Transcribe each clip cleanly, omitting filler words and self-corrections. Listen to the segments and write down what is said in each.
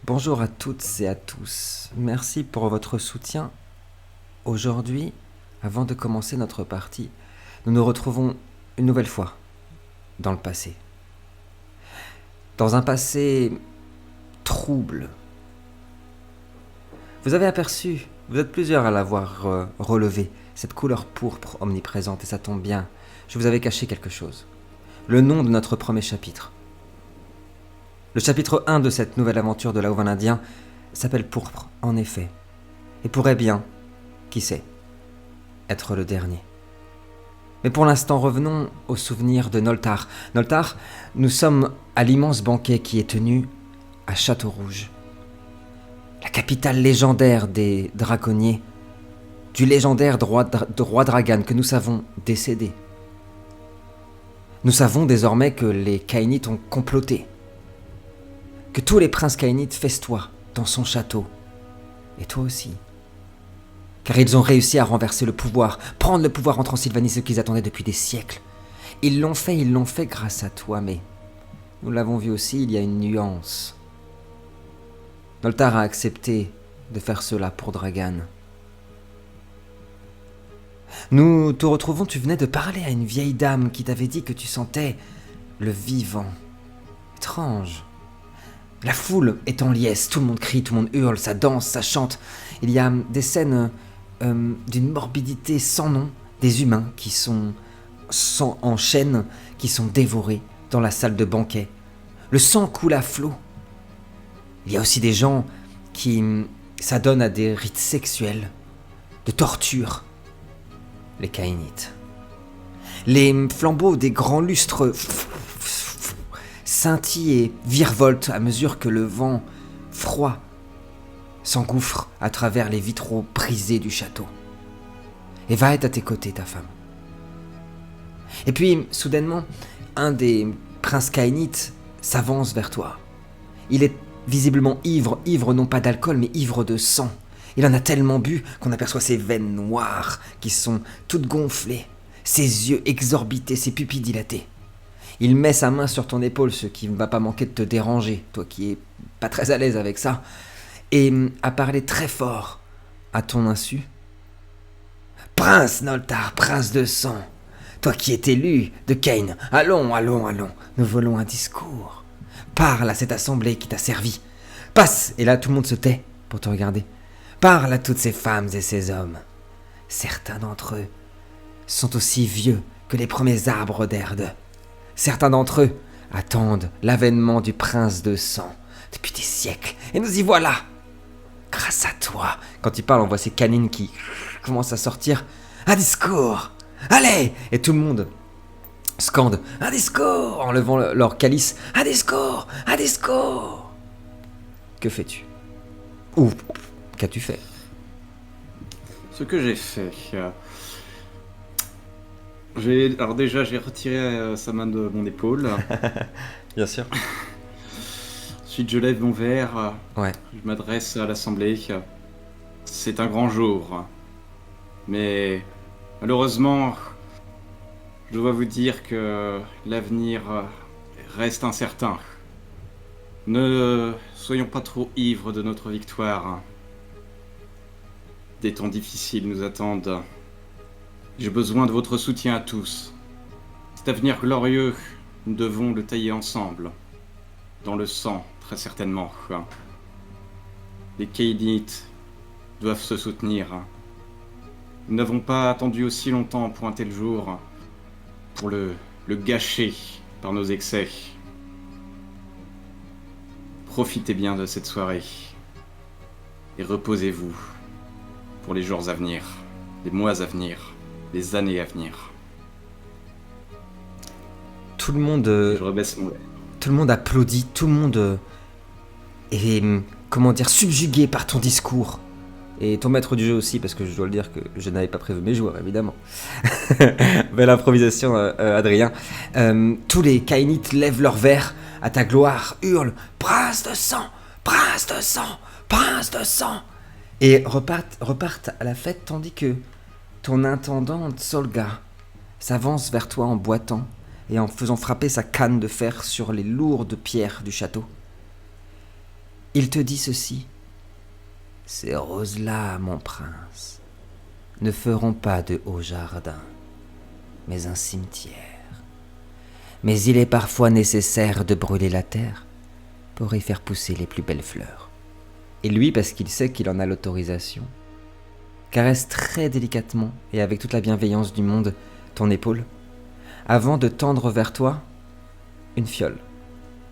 Bonjour à toutes et à tous. Merci pour votre soutien. Aujourd'hui, avant de commencer notre partie, nous nous retrouvons une nouvelle fois dans le passé. Dans un passé trouble. Vous avez aperçu, vous êtes plusieurs à l'avoir relevé, cette couleur pourpre omniprésente, et ça tombe bien, je vous avais caché quelque chose. Le nom de notre premier chapitre. Le chapitre 1 de cette nouvelle aventure de l'Aovan indien s'appelle Pourpre, en effet, et pourrait bien, qui sait, être le dernier. Mais pour l'instant, revenons au souvenir de Noltar. Noltar, nous sommes à l'immense banquet qui est tenu à Château-Rouge, la capitale légendaire des draconniers, du légendaire roi Dragan que nous savons décédé. Nous savons désormais que les Kainites ont comploté, que tous les princes Kainites festoient dans son château, et toi aussi. Car ils ont réussi à renverser le pouvoir, prendre le pouvoir en Transylvanie, ce qu'ils attendaient depuis des siècles. Ils l'ont fait grâce à toi, mais nous l'avons vu aussi, il y a une nuance. Noltar a accepté de faire cela pour Dragan. Nous te retrouvons, tu venais de parler à une vieille dame qui t'avait dit que tu sentais le vivant. Étrange. La foule est en liesse, tout le monde crie, tout le monde hurle, ça danse, ça chante. Il y a des scènes d'une morbidité sans nom, des humains qui sont en chaîne, qui sont dévorés dans la salle de banquet. Le sang coule à flot. Il y a aussi des gens qui s'adonnent à des rites sexuels, de torture. Les Kainites. Les flambeaux des grands lustres scintillent et virevoltent à mesure que le vent froid s'engouffre à travers les vitraux brisés du château. Eva est à tes côtés, ta femme. Et puis, soudainement, un des princes Kainites s'avance vers toi. Il est visiblement ivre non pas d'alcool, mais ivre de sang. Il en a tellement bu qu'on aperçoit ses veines noires qui sont toutes gonflées, ses yeux exorbités, ses pupilles dilatées. Il met sa main sur ton épaule, ce qui ne va pas manquer de te déranger, toi qui es pas très à l'aise avec ça, et a parlé très fort à ton insu. Prince Noltar, prince de sang, toi qui es élu de Kain, allons, nous volons un discours. Parle à cette assemblée qui t'a servi. Passe, et là tout le monde se tait pour te regarder. Parle à toutes ces femmes et ces hommes. Certains d'entre eux sont aussi vieux que les premiers arbres d'Erde. Certains d'entre eux attendent l'avènement du prince de sang depuis des siècles. Et nous y voilà. Grâce à toi. Quand il parle, on voit ses canines qui commencent à sortir. Un discours. Allez. Et tout le monde scande. Un discours. En levant leur calice. Un discours. Un discours. Que fais-tu? Ou qu'as-tu fait? Ce que j'ai fait... Alors déjà, j'ai retiré sa main de mon épaule. Bien sûr. Ensuite, je lève mon verre. Ouais. Je m'adresse à l'Assemblée. C'est un grand jour. Mais malheureusement, je dois vous dire que l'avenir reste incertain. Ne soyons pas trop ivres de notre victoire. Des temps difficiles nous attendent. J'ai besoin de votre soutien à tous. Cet avenir glorieux, nous devons le tailler ensemble. Dans le sang, très certainement. Les Kainites doivent se soutenir. Nous n'avons pas attendu aussi longtemps pour un tel jour, pour le gâcher par nos excès. Profitez bien de cette soirée et reposez-vous pour les jours à venir, les mois à venir, les années à venir. Tout le monde... Je rebaisse mon... Tout le monde applaudit, tout le monde est, comment dire, subjugué par ton discours. Et ton maître du jeu aussi, parce que je dois le dire que je n'avais pas prévu mes joueurs, évidemment. Belle improvisation, Adrien. Tous les Kainites lèvent leur verre à ta gloire, hurlent « Prince de sang, prince de sang, prince de sang !» et repartent à la fête, tandis que ton intendante Solga s'avance vers toi en boitant et en faisant frapper sa canne de fer sur les lourdes pierres du château. Il te dit ceci. Ces roses-là, mon prince, ne feront pas de haut jardin, mais un cimetière. Mais il est parfois nécessaire de brûler la terre pour y faire pousser les plus belles fleurs. Et lui, parce qu'il sait qu'il en a l'autorisation, caresse très délicatement et avec toute la bienveillance du monde ton épaule, avant de tendre vers toi une fiole,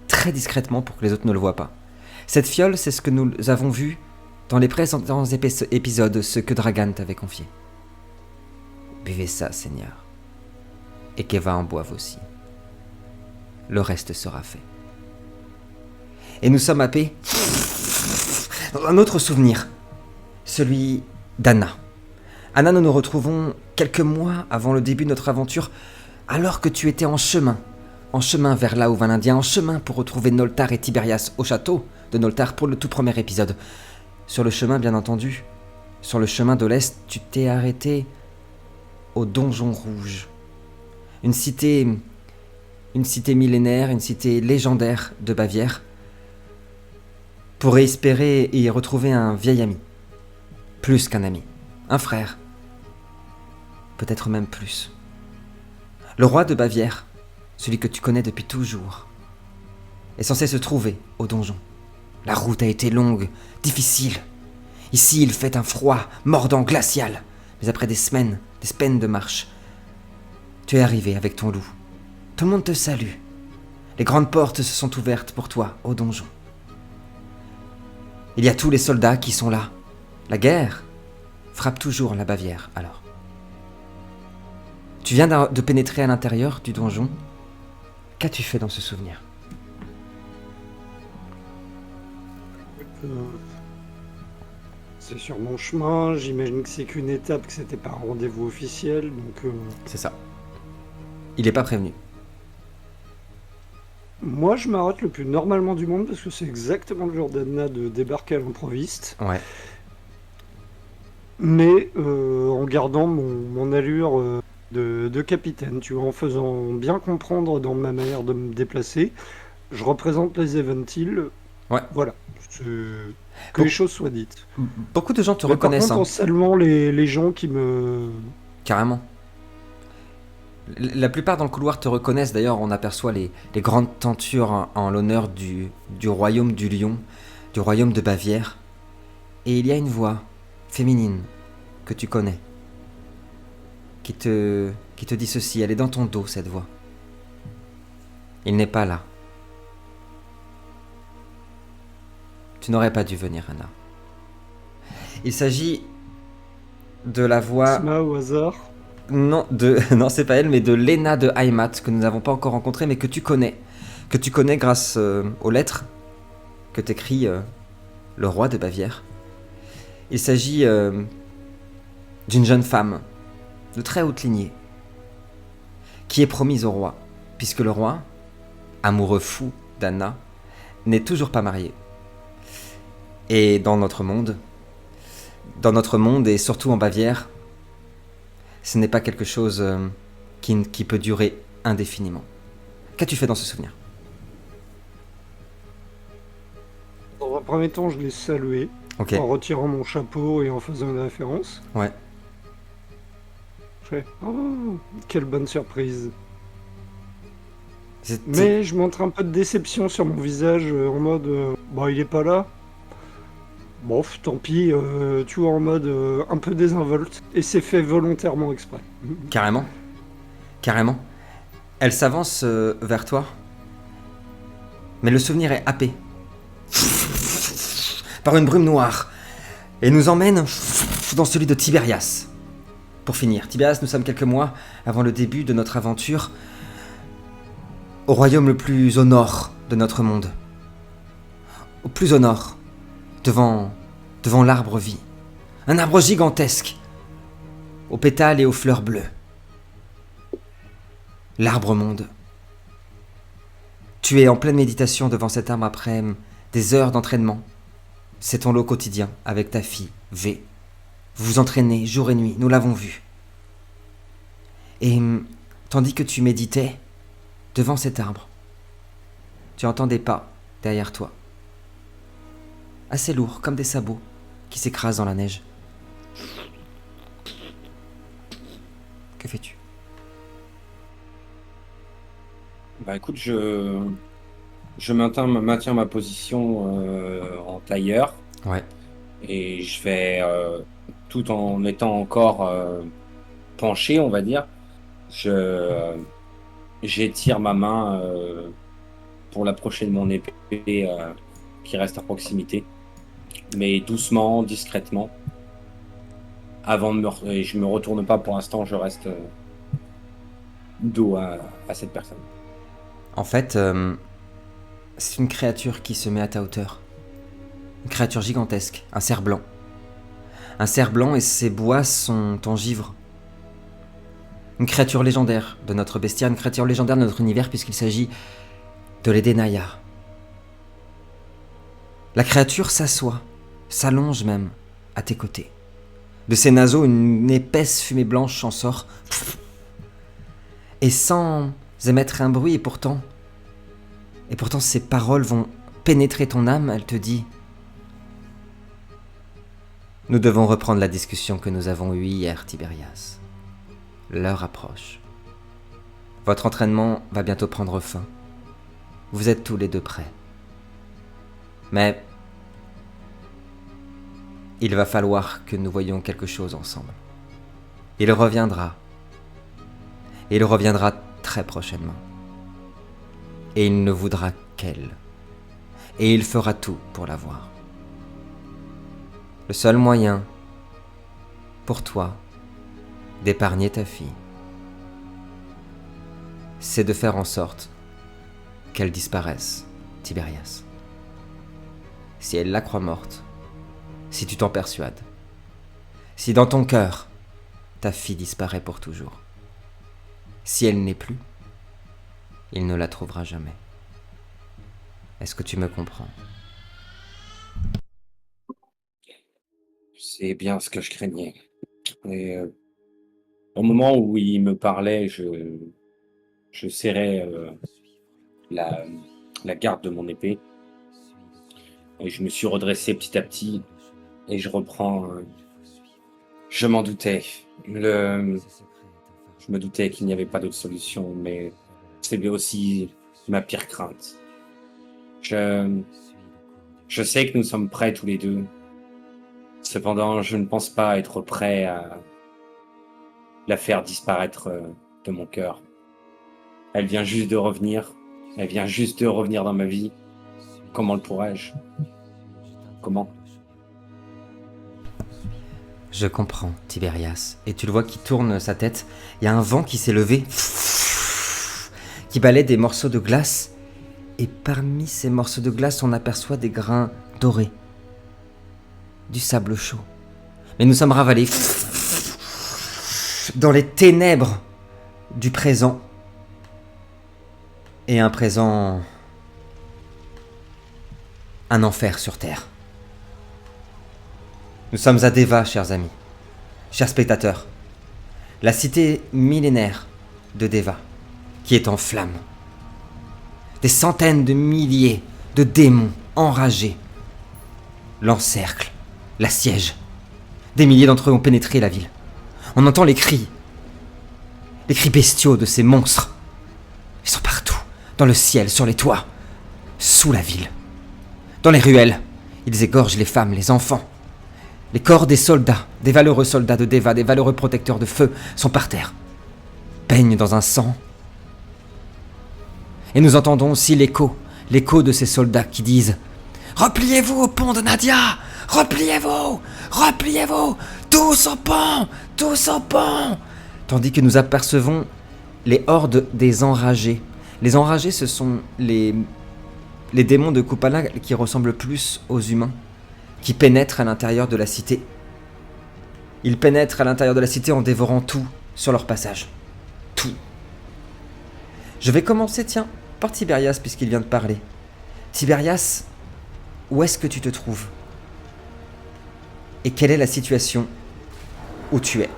très discrètement pour que les autres ne le voient pas. Cette fiole, c'est ce que nous avons vu dans les précédents épisodes, ce que Dragan t'avait confié. Buvez ça, Seigneur, et qu'Eva en boive aussi. Le reste sera fait. Et nous sommes happés dans un autre souvenir, celui d'Anna. Anna, nous nous retrouvons quelques mois avant le début de notre aventure, alors que tu étais en chemin vers là où va l'Indien, en chemin pour retrouver Noltar et Tiberias au château de Noltar pour le tout premier épisode. Sur le chemin, bien entendu, sur le chemin de l'Est, tu t'es arrêté au Donjon Rouge. Une cité millénaire, une cité légendaire de Bavière, pour espérer y retrouver un vieil ami. Plus qu'un ami, un frère. Peut-être même plus. Le roi de Bavière, celui que tu connais depuis toujours, est censé se trouver au donjon. La route a été longue, difficile. Ici, il fait un froid mordant, glacial. Mais après des semaines de marche, tu es arrivé avec ton loup. Tout le monde te salue. Les grandes portes se sont ouvertes pour toi au donjon. Il y a tous les soldats qui sont là. La guerre frappe toujours la Bavière, alors. Tu viens de pénétrer à l'intérieur du donjon. Qu'as-tu fait dans ce souvenir ? C'est sur mon chemin, j'imagine que c'est qu'une étape, que c'était pas un rendez-vous officiel, donc... C'est ça. Il est pas prévenu. Moi, je m'arrête le plus normalement du monde, parce que c'est exactement le genre d'Anna de débarquer à l'improviste. Ouais. Mais en gardant mon allure de capitaine, tu vois, en faisant bien comprendre dans ma manière de me déplacer. Je représente les Eventils. Ouais. Voilà. Que les choses soient dites. Beaucoup de gens te Mais reconnaissent. Par contre, en saluant les gens qui me... Carrément. La plupart dans le couloir te reconnaissent. D'ailleurs, on aperçoit les grandes tentures en l'honneur du royaume du lion, du royaume de Bavière. Et il y a une voix féminine que tu connais, qui te dit ceci. Elle est dans ton dos, cette voix. Il n'est pas là. Tu n'aurais pas dû venir, Anna. Il s'agit de la voix... Sma au hasard. Non, non, c'est pas elle, mais de Lena de Heimat, que nous n'avons pas encore rencontrée, mais que tu connais. Que tu connais grâce aux lettres que t'écrit le roi de Bavière. Il s'agit d'une jeune femme de très haute lignée qui est promise au roi, puisque le roi, amoureux fou d'Anna, n'est toujours pas marié. Et dans notre monde et surtout en Bavière, ce n'est pas quelque chose qui peut durer indéfiniment. Qu'as-tu fait dans ce souvenir ? Dans un premier temps, je l'ai salué, en retirant mon chapeau et en faisant une référence. Ouais. Je fais « Oh, quelle bonne surprise !» Mais je montre un peu de déception sur mon visage, en mode bah, il est pas là. Bon, tant pis, tu vois, en mode un peu désinvolte. Et c'est fait volontairement exprès. Carrément. Carrément. Elle s'avance vers toi. Mais le souvenir est happé par une brume noire. Et nous emmène dans celui de Tiberias. Pour finir, Tiberias, nous sommes quelques mois avant le début de notre aventure au royaume le plus au nord de notre monde. Au plus au nord, devant l'arbre vie. Un arbre gigantesque, aux pétales et aux fleurs bleues. L'arbre monde. Tu es en pleine méditation devant cet arbre après des heures d'entraînement. C'est ton lot quotidien avec ta fille, V. Vous vous entraînez jour et nuit, nous l'avons vu. Et tandis que tu méditais devant cet arbre, tu entends des pas derrière toi. assez lourds, comme des sabots, qui s'écrasent dans la neige. Que fais-tu? Bah écoute, je maintiens ma position en tailleur Ouais. et je vais, tout en étant encore penché, on va dire, je j'étire ma main pour l'approcher de mon épée qui reste à proximité, mais doucement, discrètement, et je me retourne pas pour l'instant, je reste dos à cette personne. En fait, c'est une créature qui se met à ta hauteur. Une créature gigantesque, un cerf blanc. Un cerf blanc et ses bois sont en givre. Une créature légendaire de notre bestiaire, une créature légendaire de notre univers puisqu'il s'agit de l'Edenaya. La créature s'assoit, s'allonge même, à tes côtés. De ses naseaux, une épaisse fumée blanche en sort. Et sans émettre un bruit, et pourtant ses paroles vont pénétrer ton âme, elle te dit: nous devons reprendre la discussion que nous avons eue hier, Tiberias. L'heure approche. Votre entraînement va bientôt prendre fin. Vous êtes tous les deux prêts. Mais il va falloir que nous voyions quelque chose ensemble. Il reviendra. Et il reviendra très prochainement. Et il ne voudra qu'elle. Et il fera tout pour la voir. Le seul moyen pour toi d'épargner ta fille, c'est de faire en sorte qu'elle disparaisse, Tiberias. Si elle la croit morte, si tu t'en persuades, si dans ton cœur, ta fille disparaît pour toujours, si elle n'est plus, il ne la trouvera jamais. Est-ce que tu me comprends? C'est bien ce que je craignais. Et au moment où il me parlait, je serrais la garde de mon épée et je me suis redressé petit à petit et je reprends. Je m'en doutais. Je me doutais qu'il n'y avait pas d'autre solution, mais c'est aussi ma pire crainte. Je sais que nous sommes prêts tous les deux. Cependant, je ne pense pas être prêt à la faire disparaître de mon cœur. Elle vient juste de revenir. Elle vient juste de revenir dans ma vie. Comment le pourrais-je? Comment? Je comprends, Tiberias. Et tu le vois qui tourne sa tête. Il y a un vent qui s'est levé, qui balaie des morceaux de glace. Et parmi ces morceaux de glace, on aperçoit des grains dorés. Du sable chaud. Mais nous sommes ravalés dans les ténèbres du présent. Et un présent... un enfer sur Terre. Nous sommes à Deva, chers amis, chers spectateurs. La cité millénaire de Deva, qui est en flammes. Des centaines de milliers de démons enragés l'encerclent, l'assiègent. Des milliers d'entre eux ont pénétré la ville. On entend les cris bestiaux de ces monstres. Ils sont partout, dans le ciel, sur les toits, sous la ville. Dans les ruelles, ils égorgent les femmes, les enfants. Les corps des soldats, des valeureux soldats de Deva, des valeureux protecteurs de feu, sont par terre, baignent dans un sang. Et nous entendons aussi l'écho de ces soldats qui disent « Repliez-vous au pont de Nadia! Repliez-vous! Repliez-vous! Tous au pont! Tous au pont !» Tandis que nous apercevons les hordes des enragés. Les enragés, ce sont les démons de Kupala qui ressemblent plus aux humains, qui pénètrent à l'intérieur de la cité. Ils pénètrent à l'intérieur de la cité en dévorant tout sur leur passage. Tout. Je vais commencer, tiens, par Tiberias, puisqu'il vient de parler. Tiberias, où est-ce que tu te trouves? Et quelle est la situation où tu es?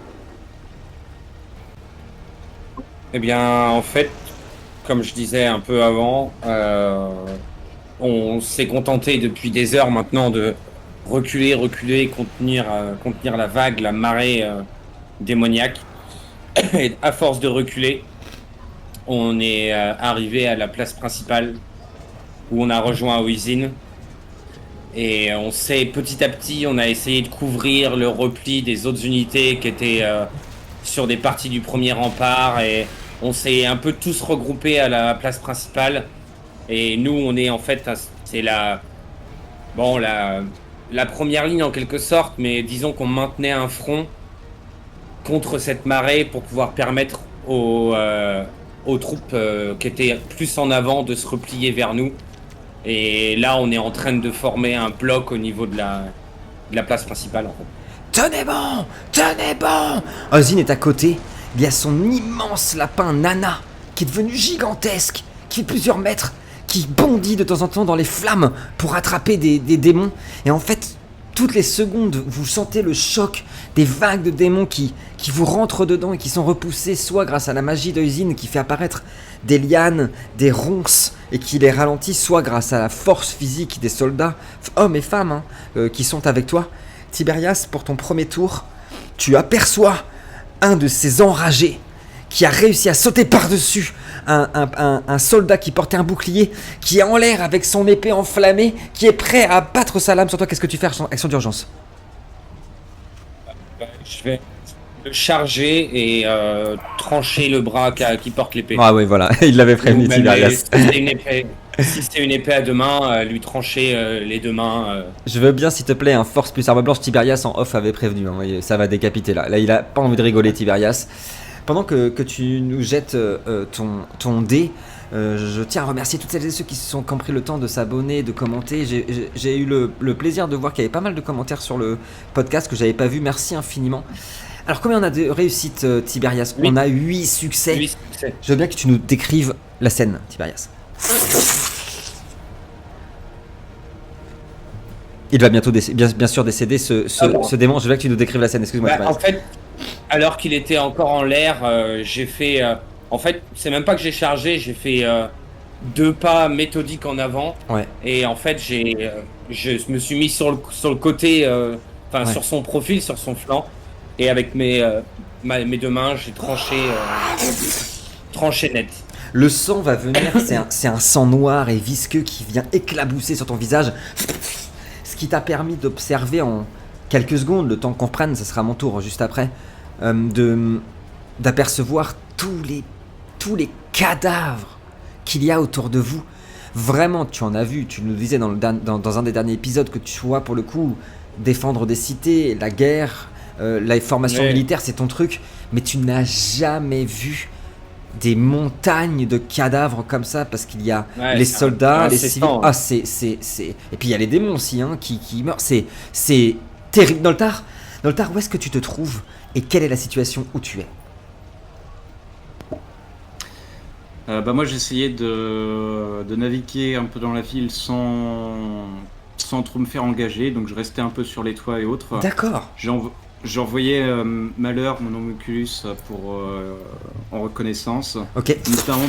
Eh bien, en fait, comme je disais un peu avant, on s'est contenté depuis des heures maintenant de reculer, contenir la vague, la marée démoniaque. Et à force de reculer, on est arrivé à la place principale où on a rejoint Oisin. Et on s'est petit à petit, on a essayé de couvrir le repli des autres unités qui étaient sur des parties du premier rempart. Et on s'est un peu tous regroupés à la place principale. Et nous, on est en fait, c'est la première ligne en quelque sorte, mais disons qu'on maintenait un front contre cette marée pour pouvoir permettre aux troupes qui étaient plus en avant de se replier vers nous. Et là, on est en train de former un bloc au niveau de la place principale. En fait. Tenez bon! Tenez bon! Oisin est à côté. Il y a son immense lapin Nana, qui est devenu gigantesque, qui fait plusieurs mètres, qui bondit de temps en temps dans les flammes pour attraper des démons. Et en fait, toutes les secondes, vous sentez le choc des vagues de démons qui vous rentrent dedans et qui sont repoussés soit grâce à la magie d'Oisin qui fait apparaître des lianes, des ronces et qui les ralentit, soit grâce à la force physique des soldats, hommes et femmes, qui sont avec toi. Tiberias, pour ton premier tour, tu aperçois un de ces enragés qui a réussi à sauter par-dessus un soldat qui portait un bouclier, qui est en l'air avec son épée enflammée, qui est prêt à battre sa lame sur toi. Qu'est-ce que tu fais? Action d'urgence. Je vais le charger et trancher le bras qui porte l'épée. Ah oui, voilà, il l'avait prévenu, Tiberias. Si c'est une épée à deux mains, lui trancher les deux mains. Je veux bien, s'il te plaît, un force plus arme blanche. Tiberias en off avait prévenu, ça va décapiter là. Là, il a pas envie de rigoler, Tiberias. Pendant que tu nous jettes ton dé, je tiens à remercier toutes celles et ceux qui ont pris le temps de s'abonner, de commenter. J'ai eu le plaisir de voir qu'il y avait pas mal de commentaires sur le podcast que j'avais pas vu. Merci infiniment. Alors, combien on a de réussites, Tiberias? On a 8 succès. 8 succès. Je veux bien que tu nous décrives la scène, Tiberias. Il va bientôt bien sûr décéder, ce démon. Je veux que tu nous décrives la scène. Excuse-moi. En fait, alors qu'il était encore en l'air, j'ai fait... en fait, c'est même pas que j'ai chargé, j'ai fait 2 pas méthodiques en avant. Ouais. Et en fait, je me suis mis sur le côté, sur son profil, sur son flanc. Et avec mes 2 mains, j'ai tranché net. Le sang va venir, c'est un sang noir et visqueux qui vient éclabousser sur ton visage. Ce qui t'a permis d'observer en quelques secondes, le temps qu'on reprenne, ça sera mon tour juste après, d'apercevoir tous les cadavres qu'il y a autour de vous. Vraiment, tu en as vu, tu nous disais dans un des derniers épisodes que tu vois pour le coup défendre des cités, la guerre, la formation militaire, c'est ton truc, mais tu n'as jamais vu des montagnes de cadavres comme ça, parce qu'il y a les soldats, les civils. Et puis il y a les démons aussi qui meurent. C'est terrible. Noltar, où est-ce que tu te trouves et quelle est la situation où tu es? Moi j'essayais de naviguer un peu dans la ville sans trop me faire engager, donc je restais un peu sur les toits et autres. D'accord. J'envoyais Malheur, mon homunculus, en reconnaissance. Ok. Notamment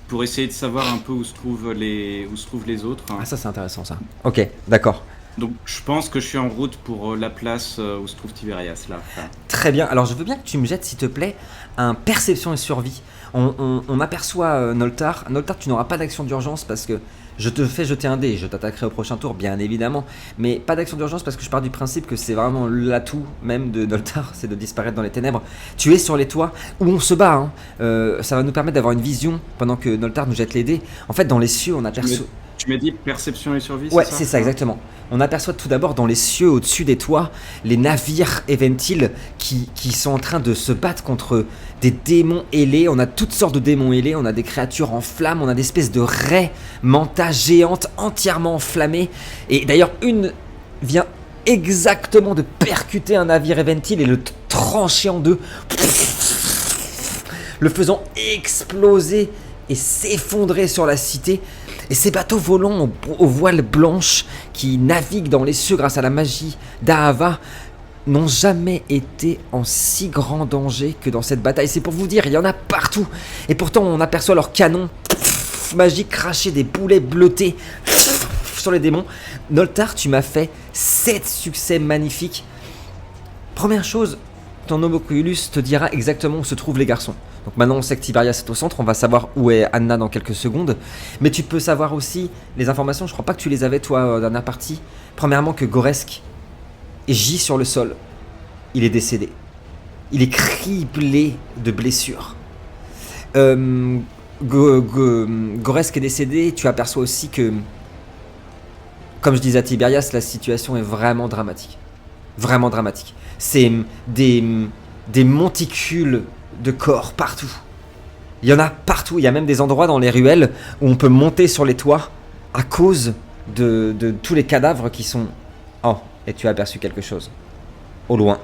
pour essayer de savoir un peu où se trouvent les autres. Ah, ça c'est intéressant ça. Ok, d'accord. Donc je pense que je suis en route pour la place où se trouve Tiberias là. Très bien, alors je veux bien que tu me jettes s'il te plaît un perception et survie. On aperçoit Noltar. Noltar, tu n'auras pas d'action d'urgence parce que je te fais jeter un dé, je t'attaquerai au prochain tour bien évidemment, mais pas d'action d'urgence parce que je pars du principe que c'est vraiment l'atout même de Noltar, c'est de disparaître dans les ténèbres. Tu es sur les toits où on se bat, ça va nous permettre d'avoir une vision pendant que Noltar nous jette les dés. En fait dans les cieux on aperçoit... Tu m'as dit perception et survie, ouais, c'est ça exactement. On aperçoit tout d'abord dans les cieux au-dessus des toits les navires Eventil qui sont en train de se battre contre des démons ailés. On a toutes sortes de démons ailés, on a des créatures en flammes, on a des espèces de raies manta géantes entièrement enflammées. Et d'ailleurs une vient exactement de percuter un navire Eventil et le trancher en deux, le faisant exploser et s'effondrer sur la cité. Et ces bateaux volants aux voiles blanches qui naviguent dans les cieux grâce à la magie d'Ahava n'ont jamais été en si grand danger que dans cette bataille. C'est pour vous dire, il y en a partout. Et pourtant, on aperçoit leurs canons magiques cracher des boulets bleutés sur les démons. Noltar, tu m'as fait 7 succès magnifiques. Première chose, ton homoculus te dira exactement où se trouvent les garçons. Donc maintenant on sait que Tiberias est au centre, on va savoir où est Anna dans quelques secondes. Mais tu peux savoir aussi les informations, je crois pas que tu les avais toi dans la partie. Premièrement que Goresk gît sur le sol. Il est décédé. Il est criblé de blessures. Goresk est décédé, tu aperçois aussi que, comme je disais à Tiberias, la situation est vraiment dramatique. Vraiment dramatique. C'est des monticules de corps partout. Il y en a partout. Il y a même des endroits dans les ruelles où on peut monter sur les toits à cause de tous les cadavres qui sont... Oh, et tu as aperçu quelque chose. Au loin.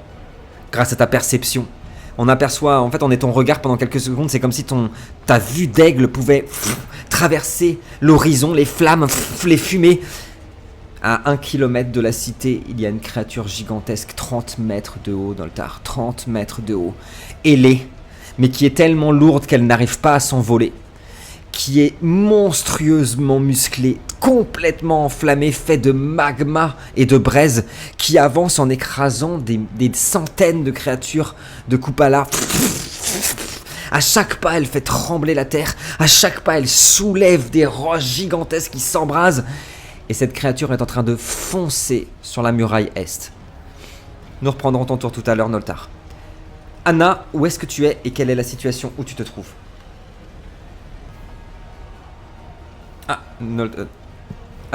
Grâce à ta perception. On aperçoit, en fait, on est ton regard pendant quelques secondes. C'est comme si ta vue d'aigle pouvait traverser l'horizon, les flammes, les fumées. À 1 kilomètre de la cité, il y a une créature gigantesque, 30 mètres de haut dans le tar, 30 mètres de haut, ailée, mais qui est tellement lourde qu'elle n'arrive pas à s'envoler, qui est monstrueusement musclée, complètement enflammée, fait de magma et de braise, qui avance en écrasant des centaines de créatures de Kupala. À chaque pas, elle fait trembler la terre, à chaque pas, elle soulève des roches gigantesques qui s'embrasent. Et cette créature est en train de foncer sur la muraille est. Nous reprendrons ton tour tout à l'heure, Noltar. Anna, où est-ce que tu es et quelle est la situation où tu te trouves? Ah,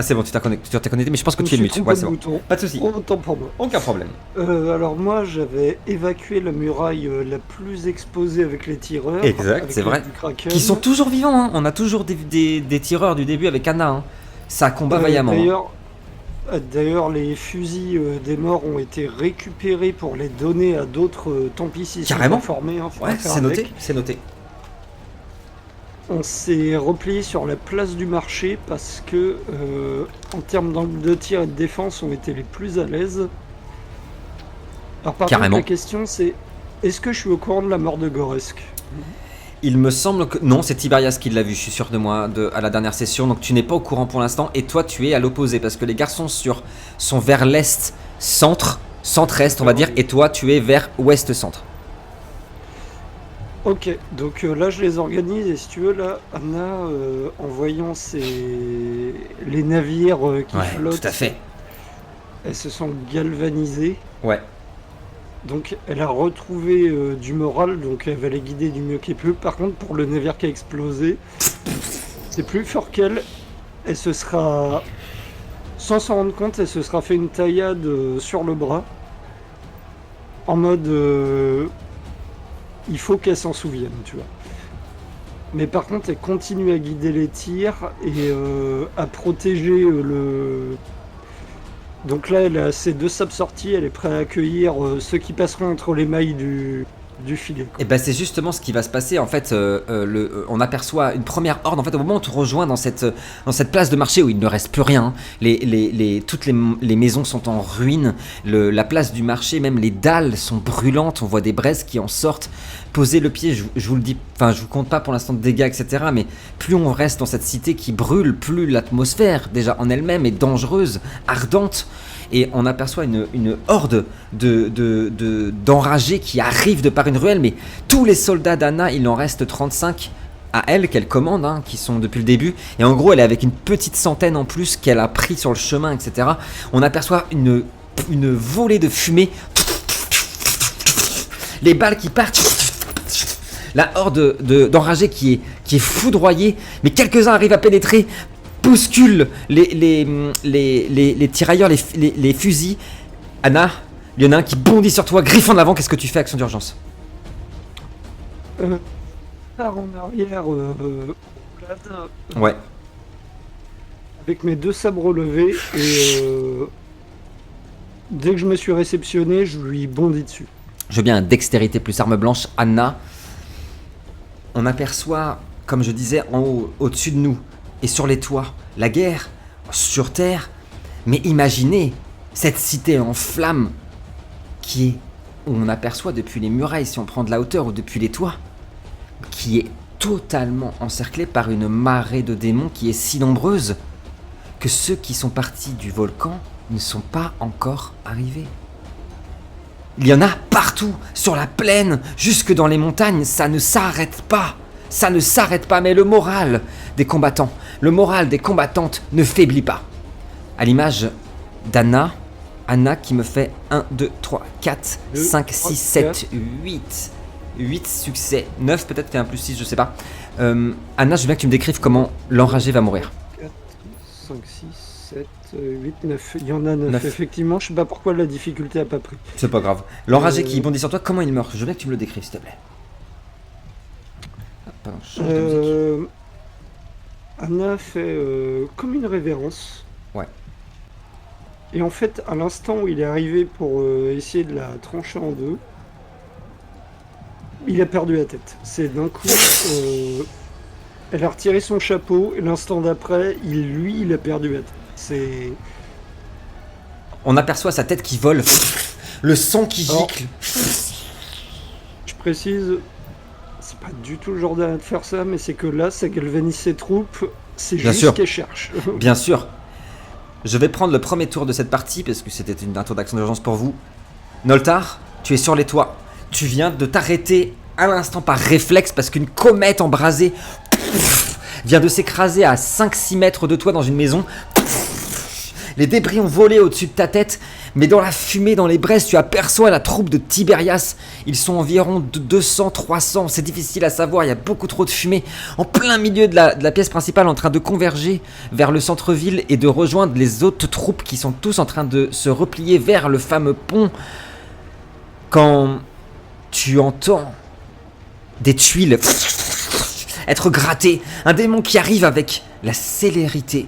c'est bon, tu t'es connecté, mais je pense que tu es mute. Ouais, c'est bon. Pas de soucis. Autant pour moi. Aucun problème. Alors moi, j'avais évacué la muraille la plus exposée avec les tireurs. Exact, c'est vrai. Qui sont toujours vivants, hein. On a toujours des tireurs du début avec Anna, hein. Ça combat vaillamment. D'ailleurs, les fusils des morts ont été récupérés pour les donner à d'autres tant pis s'ils sont pas formés. Hein, ouais, c'est noté, c'est noté. On s'est replié sur la place du marché parce que, en termes d'angle de tir et de défense, on était les plus à l'aise. Alors par contre, la question c'est, est-ce que je suis au courant de la mort de Goresk? Il me semble que... Non, c'est Tiberias qui l'a vu, je suis sûr de moi, à la dernière session. Donc tu n'es pas au courant pour l'instant. Et toi, tu es à l'opposé. Parce que les garçons sont vers l'est, centre-est, on va dire. Et toi, tu es vers ouest-centre. Ok, donc là, je les organise. Et si tu veux, là, Anna, en voyant les navires qui flottent... tout à fait. Elles se sont galvanisées. Ouais. Donc elle a retrouvé du moral, donc elle va les guider du mieux qu'elle peut. Par contre, pour le navire qui a explosé, c'est plus fort qu'elle. Elle se sera, sans s'en rendre compte, elle se sera fait une taillade sur le bras. En mode, il faut qu'elle s'en souvienne, tu vois. Mais par contre, elle continue à guider les tirs et à protéger le... Donc là, elle a ses 2 sables sortis, elle est prête à accueillir ceux qui passeront entre les mailles du filet. Et ben c'est justement ce qui va se passer. En fait, on aperçoit une première horde. En fait, au moment où on te rejoint dans cette place de marché où il ne reste plus rien, toutes les maisons sont en ruine. La place du marché, même les dalles sont brûlantes. On voit des braises qui en sortent. Posez le pied, je vous le dis, enfin je vous compte pas pour l'instant de dégâts, etc. Mais plus on reste dans cette cité qui brûle, plus l'atmosphère déjà en elle-même est dangereuse, ardente. Et on aperçoit une horde d'enragés qui arrivent de par une ruelle. Mais tous les soldats d'Anna, il en reste 35 à elle qu'elle commande, hein, qui sont depuis le début. Et en gros, elle est avec une petite centaine en plus qu'elle a pris sur le chemin, etc. On aperçoit une volée de fumée. Les balles qui partent. La horde d'enragés qui est foudroyée. Mais quelques-uns arrivent à pénétrer. Bouscule les tirailleurs, les fusils. Anna, il y en a un qui bondit sur toi, griffe en avant. Qu'est-ce que tu fais, action d'urgence? Part en arrière, ouais. Avec mes 2 sabres levés et dès que je me suis réceptionné, je lui bondis dessus. Je veux bien un dextérité plus arme blanche. Anna, on aperçoit, comme je disais, en haut, au-dessus de nous et sur les toits, la guerre sur terre. Mais imaginez cette cité en flammes où on aperçoit depuis les murailles, si on prend de la hauteur, ou depuis les toits, qui est totalement encerclée par une marée de démons qui est si nombreuse que ceux qui sont partis du volcan ne sont pas encore arrivés. Il y en a partout, sur la plaine, jusque dans les montagnes, ça ne s'arrête pas. Ça ne s'arrête pas, mais le moral des combattants, le moral des combattantes ne faiblit pas. À l'image d'Anna, Anna qui me fait 1, 2, 3, 4, 5, 6, 7, 8. 8 succès, 9 peut-être qu'il y a un plus 6, je sais pas. Anna, je veux bien que tu me décrives comment l'enragé va mourir. 4, 5, 6, 7, 8, 9. Il y en a 9, 9. effectivement. Je sais pas pourquoi la difficulté a pas pris. C'est pas grave. L'enragé qui bondit sur toi, comment il meurt? Je veux bien que tu me le décrives, s'il te plaît. Ah, pardon, je change de musique. Anna fait comme une révérence. Ouais. Et en fait, à l'instant où il est arrivé pour essayer de la trancher en deux, il a perdu la tête. C'est d'un coup, elle a retiré son chapeau et l'instant d'après, il a perdu la tête. C'est... On aperçoit sa tête qui vole, le sang qui Alors, gicle. je précise, c'est pas du tout le genre d'Anna de faire ça, mais c'est que là, ça galvanise ses troupes. C'est Bien juste sûr. ce qu'elle cherche. Bien sûr. Je vais prendre le premier tour de cette partie parce que c'était un tour d'action d'urgence pour vous. Noltar, tu es sur les toits. Tu viens de t'arrêter à l'instant par réflexe parce qu'une comète embrasée vient de s'écraser à 5-6 mètres de toi dans une maison. Les débris ont volé au-dessus de ta tête, mais dans la fumée, dans les braises, tu aperçois la troupe de Tiberias. Ils sont environ de 200, 300, c'est difficile à savoir, il y a beaucoup trop de fumée. En plein milieu de la pièce principale, en train de converger vers le centre-ville et de rejoindre les autres troupes qui sont tous en train de se replier vers le fameux pont. Quand tu entends des tuiles être grattées, un démon qui arrive avec la célérité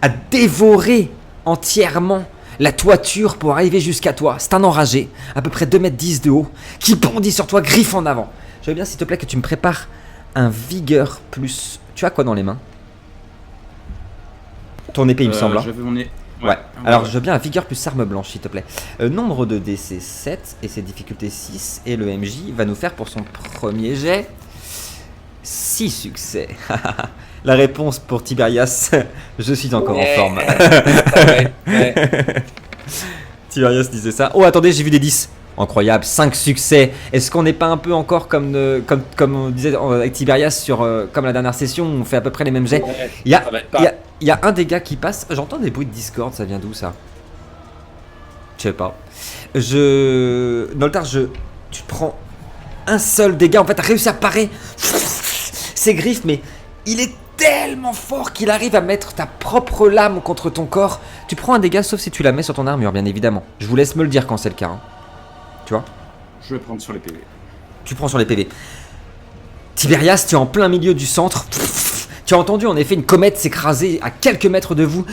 à dévorer entièrement la toiture pour arriver jusqu'à toi. C'est un enragé, à peu près 2,10 m de haut, qui bondit sur toi, griffe en avant. Je veux bien, s'il te plaît, que tu me prépares un vigueur plus... Tu as quoi dans les mains? Ton épée, il me semble. Hein. J'avais mon nez. Ouais. Alors, je veux bien un vigueur plus arme blanche, s'il te plaît. Nombre de dés, c'est 7, et c'est difficulté 6, et le MJ va nous faire pour son premier jet 6 succès. La réponse pour Tiberias, je suis encore en forme. Tiberias disait ça. Oh, attendez, j'ai vu des 10. Incroyable, 5 succès. Est-ce qu'on n'est pas un peu encore comme on disait avec Tiberias sur comme la dernière session où on fait à peu près les mêmes jets? Il y a un des gars qui passe. J'entends des bruits de Discord, ça vient d'où ça? Je sais pas. Noltar, tu prends un seul dégât. En fait, t'as réussi à parer ses griffes, mais il est tellement fort qu'il arrive à mettre ta propre lame contre ton corps. Tu prends un dégât sauf si tu la mets sur ton armure, bien évidemment. Je vous laisse me le dire quand c'est le cas. Hein. Tu vois? Je vais prendre sur les PV. Tu prends sur les PV. Tiberias, tu es en plein milieu du centre. Tu as entendu en effet une comète s'écraser à quelques mètres de vous.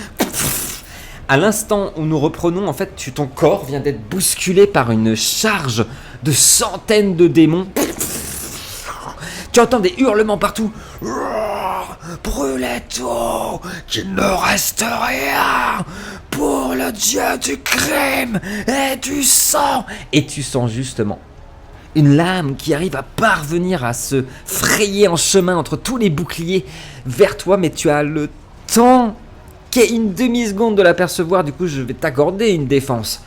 À l'instant où nous reprenons, en fait, ton corps vient d'être bousculé par une charge de centaines de démons. Tu entends des hurlements partout. Brûlez tout, qu'il ne reste rien pour le dieu du crime et du sang. Et tu sens justement une lame qui arrive à parvenir à se frayer en chemin entre tous les boucliers vers toi, mais tu as le temps qu'est une demi-seconde de l'apercevoir. Du coup, je vais t'accorder une défense.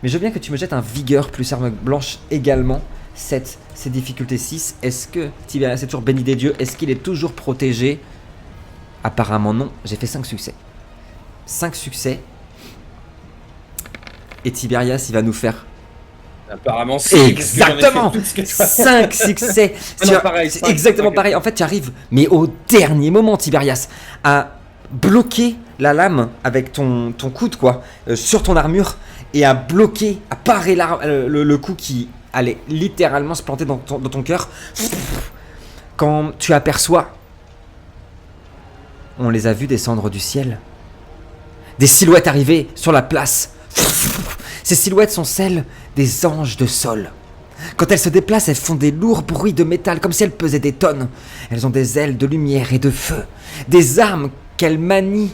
Mais je veux bien que tu me jettes un vigueur plus arme blanche également. 7, c'est difficulté 6. Est-ce que Tiberias est toujours béni des dieux? Est-ce qu'il est toujours protégé? Apparemment non, j'ai fait 5 succès. 5 succès. Et Tiberias, il va nous faire... Apparemment si. Exactement 5 succès. Non, pareil, C'est exactement pareil. En fait, tu arrives, mais au dernier moment, Tiberias, à bloquer la lame avec ton coude, quoi, sur ton armure, et à bloquer, à parer le coup qui allait littéralement se planter dans ton cœur. Quand tu aperçois, on les a vus descendre du ciel. Des silhouettes arrivées sur la place. Ces silhouettes sont celles des anges de sol. Quand elles se déplacent, elles font des lourds bruits de métal, comme si elles pesaient des tonnes. Elles ont des ailes de lumière et de feu. Des armes qu'elles manient.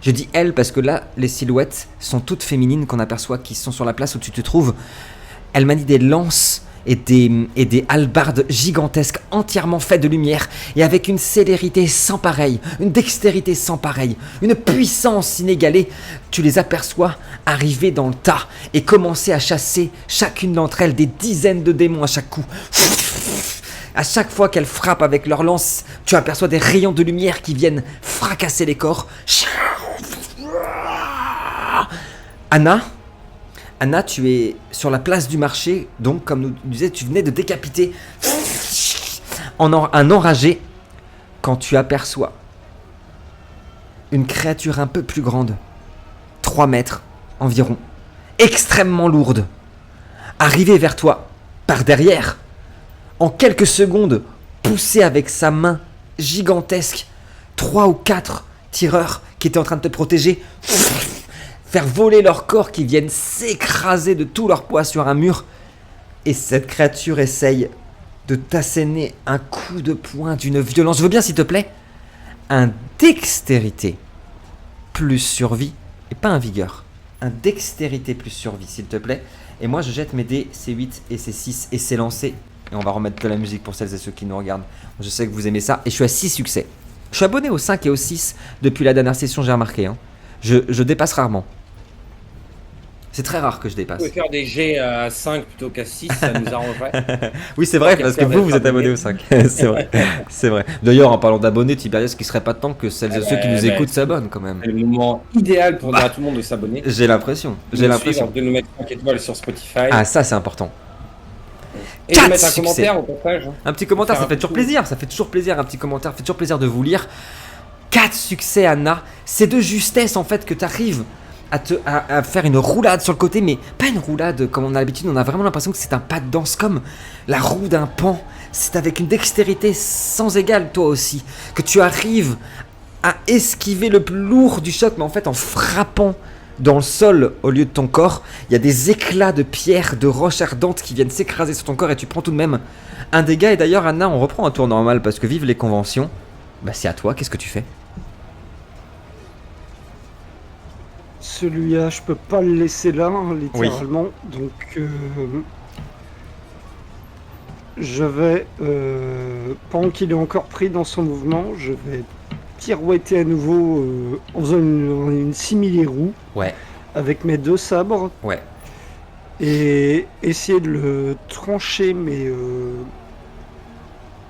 Je dis elles parce que là, les silhouettes sont toutes féminines qu'on aperçoit qui sont sur la place où tu te trouves. Elles manient des lances et des hallebardes gigantesques entièrement faites de lumière et avec une célérité sans pareille, une dextérité sans pareille, une puissance inégalée. Tu les aperçois arriver dans le tas et commencer à chasser chacune d'entre elles des dizaines de démons à chaque coup. À chaque fois qu'elles frappent avec leurs lances, tu aperçois des rayons de lumière qui viennent fracasser les corps. Anna, tu es sur la place du marché, donc comme nous disais, tu venais de décapiter un enragé quand tu aperçois une créature un peu plus grande, 3 mètres environ, extrêmement lourde, arriver vers toi par derrière, en quelques secondes, poussée avec sa main gigantesque, 3 ou 4 tireurs qui étaient en train de te protéger, faire voler leur corps qui viennent s'écraser de tout leur poids sur un mur. Et cette créature essaye de t'asséner un coup de poing d'une violence. Je veux bien, s'il te plaît, un dextérité plus survie, et pas un vigueur. Un dextérité plus survie, s'il te plaît. Et moi, je jette mes dés, c'est 8 et c'est 6, et c'est lancé. Et on va remettre de la musique pour celles et ceux qui nous regardent. Je sais que vous aimez ça, et je suis à 6 succès. Je suis abonné au 5 et au 6 depuis la dernière session, j'ai remarqué. Je dépasse rarement. C'est très rare que je dépasse. Vous pouvez faire des G à 5 plutôt qu'à 6, ça nous arrangerait. Oui, c'est vrai, parce que vous êtes abonné au 5. C'est vrai, c'est vrai. D'ailleurs, en parlant d'abonnés, Tiberius, qui serait pas de temps que celles et ceux qui nous écoutent s'abonnent quand même. C'est le moment idéal pour dire à tout le monde de s'abonner. J'ai l'impression. De nous mettre 5 étoiles sur Spotify. Ah, ça, c'est important. Et de mettre un commentaire au passage. Un petit commentaire, ça fait toujours plaisir. Ça fait toujours plaisir, un petit commentaire. Ça fait toujours plaisir de vous lire. 4 succès, Anna. C'est de justesse, en fait, que tu arrives à faire une roulade sur le côté, mais pas une roulade comme on a l'habitude. On a vraiment l'impression que c'est un pas de danse, comme la roue d'un pan. C'est avec une dextérité sans égale, toi aussi, que tu arrives à esquiver le plus lourd du choc, mais en fait en frappant dans le sol au lieu de ton corps. Il y a des éclats de pierre, de roches ardentes qui viennent s'écraser sur ton corps et tu prends tout de même un dégât. Et d'ailleurs, Anna, on reprend un tour normal parce que vive les conventions. Bah, c'est à toi, qu'est-ce que tu fais? Celui-là, je peux pas le laisser là, littéralement. Oui. Donc, je vais, pendant qu'il est encore pris dans son mouvement, je vais pirouetter à nouveau en faisant une simili-roue. Ouais. Avec mes 2 sabres. Ouais. Et essayer de le trancher, mais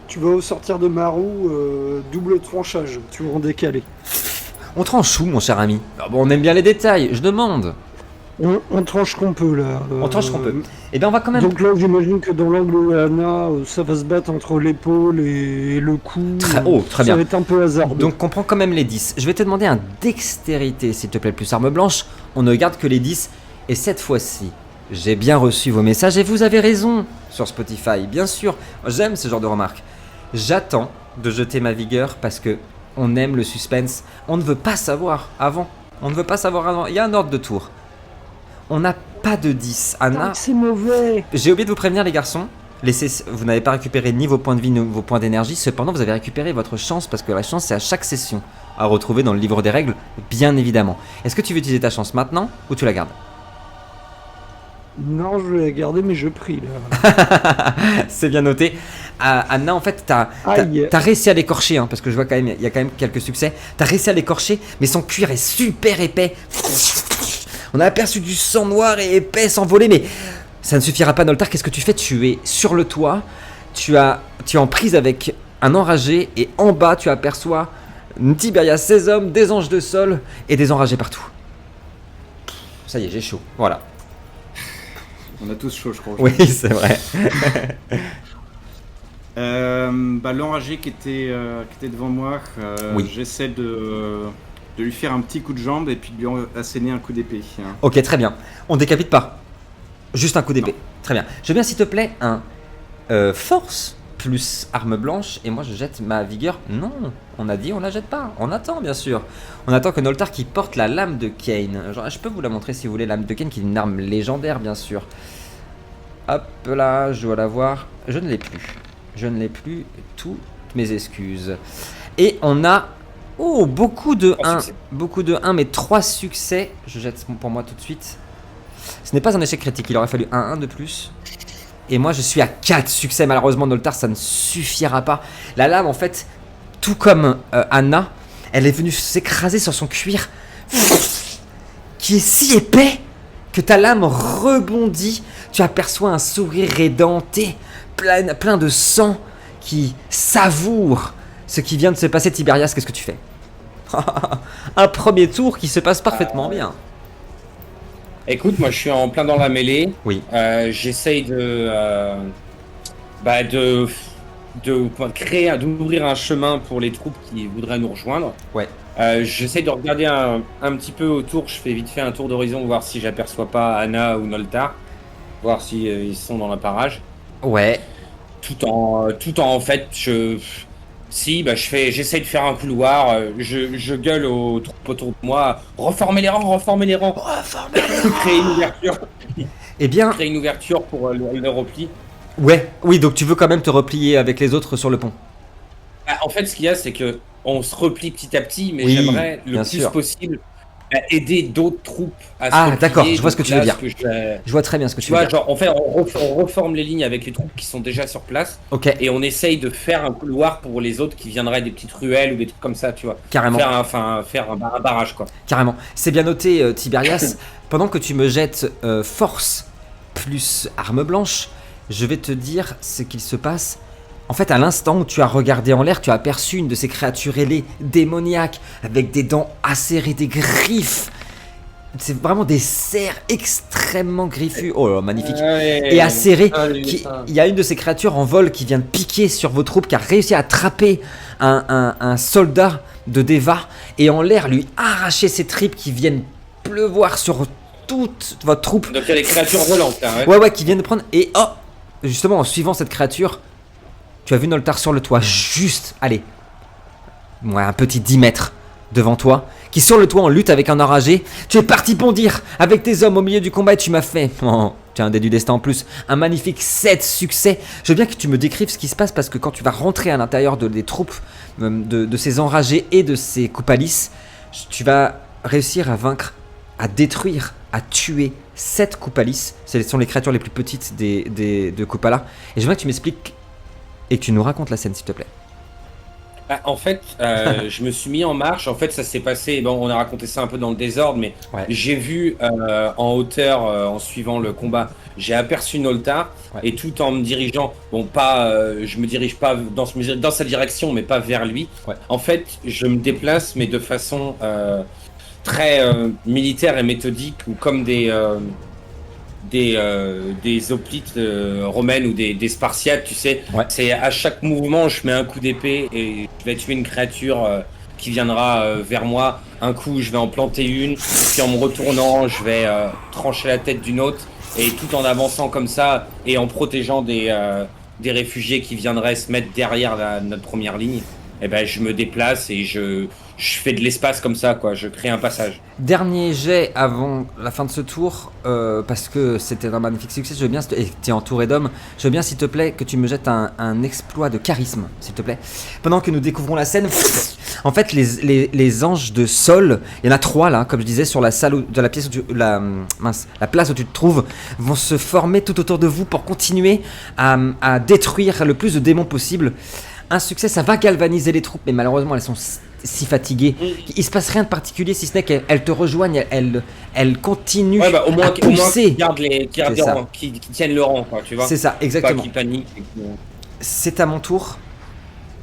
tu vas au sortir de ma roue, double tranchage, tu vas en décaler. On tranche où, mon cher ami? Ah bon, on aime bien les détails, je demande. On tranche qu'on peut, là. On tranche qu'on peut. Et bien, on va quand même... Donc là, j'imagine que dans l'angle où Anna, ça va se battre entre l'épaule et le cou. Très ça bien. Va être un peu hasardeux. Donc, on prend quand même les 10. Je vais te demander un dextérité, s'il te plaît, plus arme blanche. On ne garde que les 10. Et cette fois-ci, j'ai bien reçu vos messages et vous avez raison sur Spotify. Bien sûr, j'aime ce genre de remarques. J'attends de jeter ma vigueur parce que on aime le suspense. On ne veut pas savoir avant. On ne veut pas savoir avant. Il y a un ordre de tour. On n'a pas de 10. Anna, c'est mauvais. J'ai oublié de vous prévenir, les garçons. Vous n'avez pas récupéré ni vos points de vie ni vos points d'énergie. Cependant, vous avez récupéré votre chance parce que la chance, c'est à chaque session à retrouver dans le livre des règles, bien évidemment. Est-ce que tu veux utiliser ta chance maintenant ou tu la gardes? Non, je vais la garder, mais je prie là. C'est bien noté. Anna, en fait, t'as réussi à l'écorcher, parce que je vois quand même, il y a quand même quelques succès. T'as réussi à l'écorcher, mais son cuir est super épais. On a aperçu du sang noir et épais s'envoler, mais ça ne suffira pas, Noltar. Qu'est-ce que tu fais? Tu es sur le toit, tu es en prise avec un enragé, et en bas, tu aperçois Tiberias, ses hommes, des anges de sol et des enragés partout. Ça y est, j'ai chaud. Voilà. On a tous chaud, je crois. Oui, c'est vrai. L'enragé qui était devant moi, oui. J'essaie de lui faire un petit coup de jambe et puis de lui asséner un coup d'épée. Ok, très bien. On décapite pas. Juste un coup d'épée. Très bien. Je veux bien, s'il te plaît, un force plus arme blanche et moi je jette ma vigueur. Non, on a dit on la jette pas. On attend, bien sûr. On attend que Noltar qui porte la lame de Kane. Genre, je peux vous la montrer si vous voulez, lame de Kane qui est une arme légendaire, bien sûr. Hop là, je dois la voir. Je ne l'ai plus. Je ne l'ai plus. Toutes mes excuses. Et on a beaucoup de 1. Beaucoup de 1, mais 3 succès. Je jette pour moi tout de suite. Ce n'est pas un échec critique. Il aurait fallu un 1 de plus. Et moi je suis à 4 succès, malheureusement Noltar ça ne suffira pas. La lame en fait, tout comme Anna, elle est venue s'écraser sur son cuir qui est si épais que ta lame rebondit. Tu aperçois un sourire édenté, plein de sang qui savoure ce qui vient de se passer. Tiberias, qu'est-ce que tu fais? Un premier tour qui se passe parfaitement bien. Écoute, moi je suis en plein dans la mêlée. Oui. J'essaye d'ouvrir un chemin pour les troupes qui voudraient nous rejoindre. Ouais. J'essaye de regarder un petit peu autour. Je fais vite fait un tour d'horizon, voir si j'aperçois pas Anna ou Noltar, voir si ils sont dans la parage. Ouais. Tout en fait, j'essaye de faire un couloir. Je gueule aux troupes autour de moi. Reformer les rangs. Créer une ouverture. Eh bien. Créer une ouverture pour le repli. Ouais. Oui, donc tu veux quand même te replier avec les autres sur le pont. En fait, ce qu'il y a, c'est que on se replie petit à petit, mais Oui, j'aimerais le bien plus sûr. possible aider d'autres troupes à se Ah, replier. d'accord, je vois ce que Donc tu veux là, dire. Je vois très bien ce que Tu tu veux vois, dire. genre, en fait, on reforme les lignes avec les troupes qui sont déjà sur place Ok, et on essaye de faire un couloir pour les autres qui viendraient des petites ruelles ou des trucs comme ça, tu vois. carrément. Faire un barrage, quoi. Carrément. C'est bien noté, Tiberias. Pendant que tu me jettes force plus arme blanche, je vais te dire ce qu'il se passe. En fait, à l'instant où tu as regardé en l'air, tu as aperçu une de ces créatures ailées, démoniaques, avec des dents acérées, des griffes. C'est vraiment des serres extrêmement griffus. Oh là, magnifique. Et acérées. Il y a une de ces créatures en vol qui vient de piquer sur vos troupes, qui a réussi à attraper un soldat de Deva et en l'air lui arracher ses tripes qui viennent pleuvoir sur toute votre troupe. Donc il y a des créatures volantes, là, ouais. Ouais, qui viennent de prendre. Et oh, justement, en suivant cette créature, tu as vu Noltar sur le toit, juste, allez, ouais, un petit 10 mètres devant toi, qui sur le toit en lutte avec un enragé. Tu es parti bondir avec tes hommes au milieu du combat et tu m'as fait, oh, tu as un dé du destin en plus, un magnifique 7 succès. Je veux bien que tu me décrives ce qui se passe parce que quand tu vas rentrer à l'intérieur des troupes de ces enragés et de ces Koopalis, tu vas réussir à vaincre, à détruire, à tuer 7 Koopalis. Ce sont les créatures les plus petites de Koopala. Et je veux que tu m'expliques et que tu nous racontes la scène, s'il te plaît. En fait, je me suis mis en marche. En fait, ça s'est passé. Bon, on a raconté ça un peu dans le désordre, mais Ouais. j'ai vu en hauteur, en suivant le combat, j'ai aperçu Noltar et tout en me dirigeant. Bon, je me dirige pas dans sa direction, mais pas vers lui. Ouais. En fait, je me déplace, mais de façon très militaire et méthodique, ou comme des hoplites romaines ou des spartiates, tu sais. Ouais. C'est à chaque mouvement, je mets un coup d'épée et je vais tuer une créature qui viendra vers moi. Un coup, je vais en planter une, puis en me retournant, je vais trancher la tête d'une autre, et tout en avançant comme ça et en protégeant des réfugiés qui viendraient se mettre derrière notre première ligne. Et ben, je me déplace et je fais de l'espace comme ça, quoi. Je crée un passage. Dernier jet avant la fin de ce tour, parce que c'était un magnifique succès. Je veux bien, et tu es entouré d'hommes, je veux bien, s'il te plaît, que tu me jettes un exploit de charisme, s'il te plaît. Pendant que nous découvrons la scène, en fait, les anges de sol, il y en a 3 là, comme je disais, sur la salle de la pièce où la place où tu te trouves, vont se former tout autour de vous pour continuer à détruire le plus de démons possible. Un succès, ça va galvaniser les troupes, mais malheureusement, elles sont si fatiguées. Il se passe rien de particulier, si ce n'est qu'elles te rejoignent, elles continuent Ouais, bah, au moins à pousser. qui tiennent le rang, quoi, tu vois. C'est ça, Pas exactement. qui paniquent. C'est à mon tour.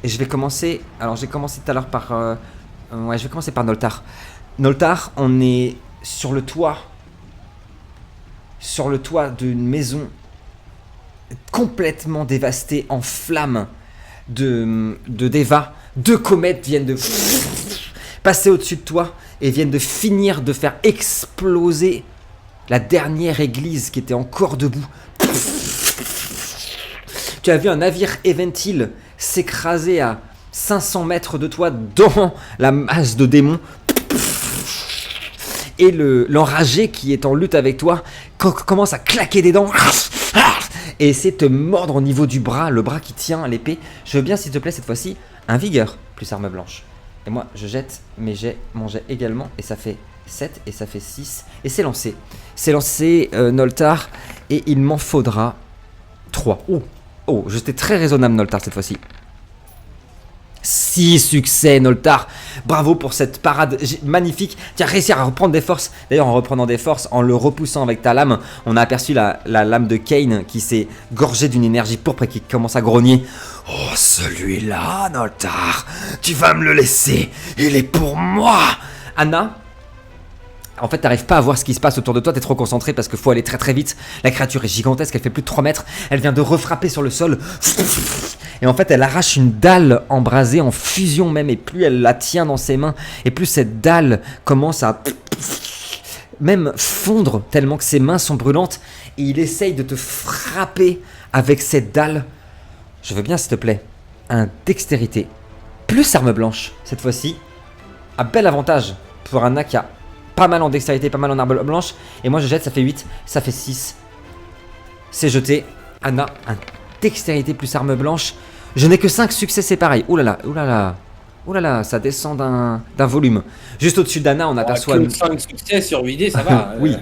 Et je vais commencer. Alors, j'ai commencé tout à l'heure par. Ouais, je vais commencer par Noltar. Noltar, on est sur le toit. Sur le toit d'une maison complètement dévastée, en flammes de Deva. 2 comètes viennent de passer au-dessus de toi et viennent de finir de faire exploser la dernière église qui était encore debout. Tu as vu un navire Eventil s'écraser à 500 mètres de toi dans la masse de démons. Et l'enragé qui est en lutte avec toi commence à claquer des dents et essaie de te mordre au niveau du bras, le bras qui tient l'épée. Je veux bien, s'il te plaît, cette fois-ci, un vigueur plus arme blanche. Et moi, je jette mon jet également, et ça fait 7, et ça fait 6, et c'est lancé. C'est lancé, Noltar, et il m'en faudra 3. Oh, j'étais très raisonnable, Noltar, cette fois-ci. 6 succès, Noltar. Bravo pour cette parade magnifique. Tu as réussi à reprendre des forces. D'ailleurs, en reprenant des forces, en le repoussant avec ta lame, on a aperçu la lame de Kane qui s'est gorgée d'une énergie pourpre et qui commence à grogner. Oh, celui-là, Noltar, tu vas me le laisser. Il est pour moi. Anna, en fait, t'arrives pas à voir ce qui se passe autour de toi, t'es trop concentré parce qu'il faut aller très très vite. La créature est gigantesque, elle fait plus de 3 mètres, elle vient de refrapper sur le sol. Et en fait, elle arrache une dalle embrasée, en fusion même, et plus elle la tient dans ses mains, et plus cette dalle commence à même fondre tellement que ses mains sont brûlantes, et il essaye de te frapper avec cette dalle. Je veux bien, s'il te plaît, un dextérité, plus arme blanche, cette fois-ci. Un bel avantage pour Anna qui a pas mal en dextérité, pas mal en arme blanche. Et moi je jette, ça fait 8, ça fait 6. C'est jeté. Anna, un dextérité plus arme blanche. Je n'ai que 5 succès, c'est pareil. Ouh là là, ouh là là. Ouh là là, ça descend d'un volume. Juste au-dessus d'Anna, on aperçoit... 5 succès sur 8 dés, ça va. Oui.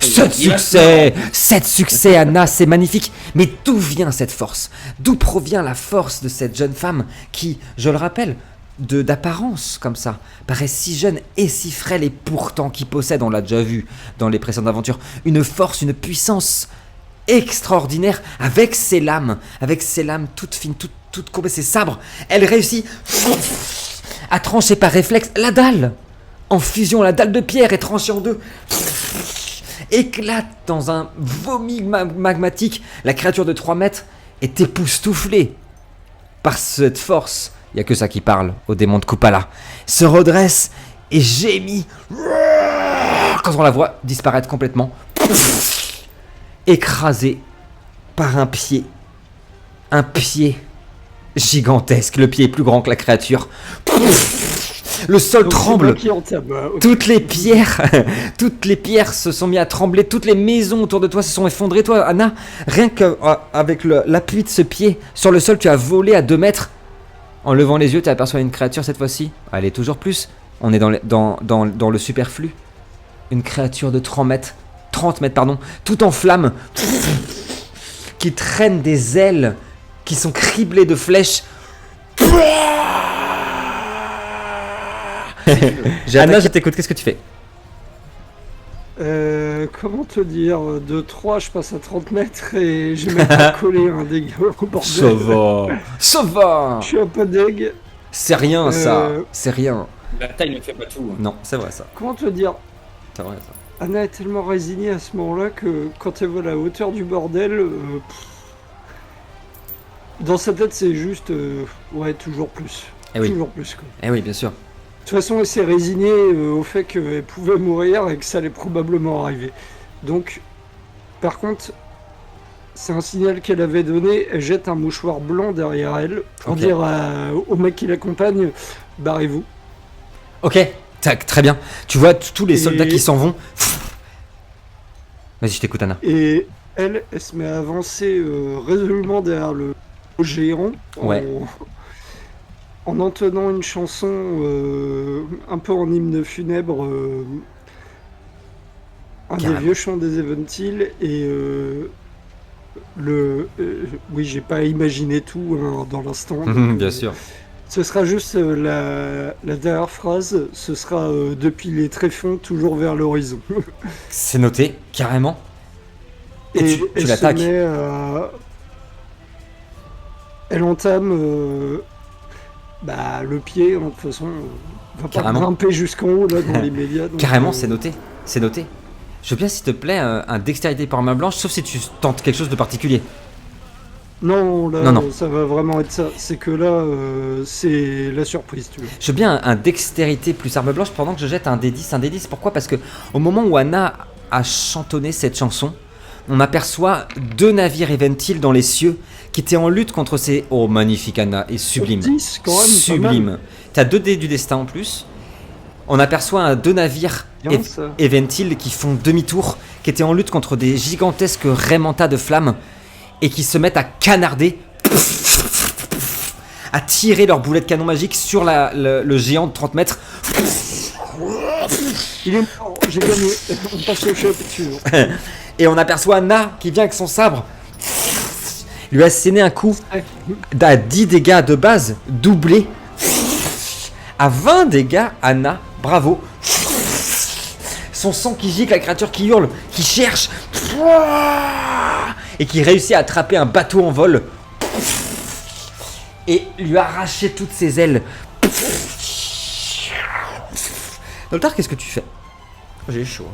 7 succès. 7 succès, Anna, c'est magnifique. Mais d'où vient cette force? D'où provient la force de cette jeune femme qui, je le rappelle, d'apparence comme ça, paraît si jeune et si frêle, et pourtant qui possède, on l'a déjà vu dans les précédentes aventures, une force, une puissance extraordinaire avec ses lames toutes fines, toutes courbées, ses sabres. Elle réussit à trancher par réflexe la dalle en fusion. La dalle de pierre est tranchée en deux, éclate dans un vomi magmatique. La créature de 3 mètres est époustouflée par cette force. Il n'y a que ça qui parle au démon de Kupala. Se redresse et gémit quand on la voit disparaître complètement, écrasée par un pied gigantesque. Le pied est plus grand que la créature. Le sol tremble. Toutes les pierres se sont mises à trembler. Toutes les maisons autour de toi se sont effondrées. Toi, Anna, rien qu'avec l'appui de ce pied sur le sol, tu as volé à 2 mètres. En levant les yeux, tu aperçois une créature cette fois-ci. Elle est toujours plus. On est dans le superflu. Une créature de 30 mètres, tout en flammes, qui traîne des ailes qui sont criblées de flèches. Anna, je t'écoute, qu'est-ce que tu fais? Comment te dire, de 3 je passe à 30 mètres et j'ai même pas collé un dégât au bordel. Ça va. Je suis un peu deg. C'est rien ça, c'est rien. La taille ne fait pas tout. Non, c'est vrai ça. Comment te dire, C'est vrai ça. Anna est tellement résignée à ce moment-là que quand elle voit la hauteur du bordel, dans sa tête c'est juste, ouais, toujours plus. Eh oui. Toujours plus quoi. Eh oui, bien sûr. De toute façon, elle s'est résignée au fait qu'elle pouvait mourir et que ça allait probablement arriver. Donc, par contre, c'est un signal qu'elle avait donné. Elle jette un mouchoir blanc derrière elle pour dire au mec qui l'accompagne, barrez-vous. Ok, tac, très bien. Tu vois tous les soldats qui s'en vont. Vas-y, je t'écoute, Anna. Et elle se met à avancer résolument derrière le géant. Ouais. En entonnant une chanson un peu en hymne funèbre, un des vieux chants des Eventil, et oui, j'ai pas imaginé tout dans l'instant. Bien sûr. Ce sera juste la dernière phrase, ce sera depuis les tréfonds toujours vers l'horizon. C'est noté, carrément. Et tu l'attaques. Elle entame... le pied, de toute façon, va pas grimper jusqu'en haut là dans l'immédiat. Carrément, c'est noté. C'est noté. Je veux bien, s'il te plaît, un dextérité par main blanche, sauf si tu tentes quelque chose de particulier. Non, là, non. Ça va vraiment être ça. C'est que là, c'est la surprise, tu vois. Je veux bien un dextérité plus arme blanche pendant que je jette un D10. Un D10, pourquoi? Parce que au moment où Anna a chantonné cette chanson, on aperçoit 2 navires Eventil dans les cieux qui étaient en lutte contre ces... Oh, magnifique, Anna, et sublime. 10, quand même, sublime. T'as 2 dés du destin en plus. On aperçoit 2 navires Eventil qui font demi-tour, qui étaient en lutte contre des gigantesques raimentas de flammes et qui se mettent à canarder, à tirer leurs boulets de canon magique sur le géant de 30 mètres. Il est mort, j'ai gagné. On passe au chapitre suivant. Et on aperçoit Anna qui vient avec son sabre lui asséner un coup à 10 dégâts de base, doublé à 20 dégâts. Anna, bravo. Son sang qui gicle, la créature qui hurle, qui cherche et qui réussit à attraper un bateau en vol et lui arracher toutes ses ailes. Noltar, qu'est-ce que tu fais? J'ai chaud.